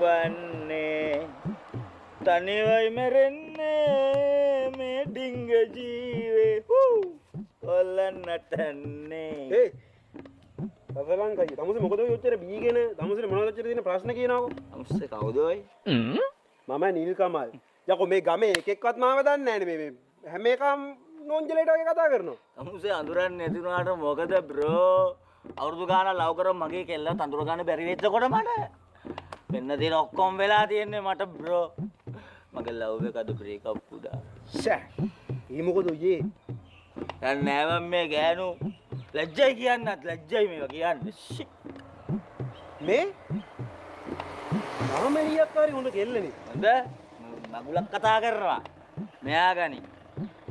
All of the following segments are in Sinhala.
වන්නේ තනිවයි මැරෙන්නේ මේ ඩිංග ජීවේ ඔල්ලන්නටන්නේ රතලංකයි තමුසේ මොකද ඔය ඔච්චර බීගෙන තමුසේ මොනවද ඔච්චර තියෙන ප්‍රශ්න කියනකො තමුසේ කවුද ඔය මම නිල් කමල් යකෝ මේ ගමේ එකෙක්වත් මාව දන්නේ නැහැ මේ හැම එකම නෝන්ජලේට වගේ කතා කරනවා තමුසේ අඳුරන්නේ නැති වුණාට මොකද බ්‍රෝ අවුරුදු ගානක් ලව් කරා මගේ කෙල්ල තඳුර ගන්න බැරි වෙච්ච කොට මට මෙන්න දින ඔක්කොම වෙලා තියෙන්නේ මට බ්‍රෝ මගේ ලව් එක අද බ්‍රේක් අප් වුණා ෂෑ ඊ මොකද ඔයේ දැන් නෑම මේ ගෑනු ලැජ්ජයි කියන්නත් ලැජ්ජයි මේවා කියන්නේ මේ ආමලියක් හරි හොඳ කෙල්ලනේ හොඳ මගුලක් කතා කරනවා මෙයා ගනි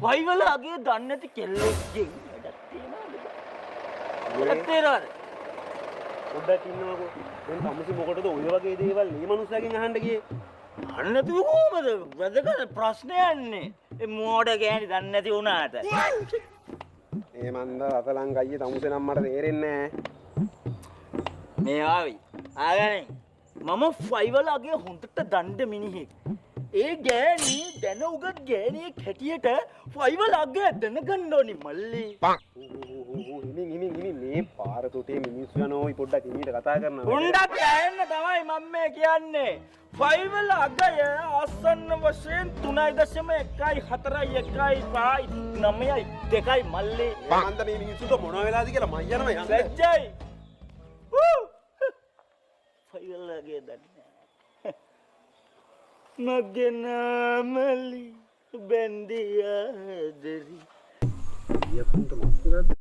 වයිවල අගේ දන්නේ නැති කෙල්ලෙක්ගෙන් වැඩක් තියනවද පොඩ්ඩක් ඉන්නකෝ දැන් තමුසේ මොකටද ඔය වගේ දේවල් මේ මනුස්සයාගෙන් අහන්න ගියේ අන්න නැතුව කොහමද වැදගත් ප්‍රශ්නේ යන්නේ ඒ මෝඩ ගෑණි දන්නේ නැති වුණාට මේ මන්ද රතලං ගයියේ තමුසේ නම් මට තේරෙන්නේ නැහැ මේ ආවි ආගනේ මම ෆයිවල අගේ හොඳට දණ්ඩ මිනිහෙක් ඒ ගෑණි දැන උගත් ගෑණියෙක් හැටියට ෆයිවල අගේ දැනගන්න ඕනි මල්ලි හිමින් මේ පාර තොටේ මිනිස්සු යනවා ඔයි පොඩ්ඩක් හිමීට කතා කරනවා උණ්ඩක් ඇහෙන්න තමයි මම මේ කියන්නේ ෆයිවල අගය ආසන්න වශයෙන් 3.1.4.1.9.2 මල්ලි මන්ද මේ මිනිස්සුන්ට මොන වෙලාද කියලා මම යනවා යන්න ලැජ්ජයි ෆයිවල අගේ දන්නේ මගේ නාමලි බැන්දියාදරි යකුන්ට මොකද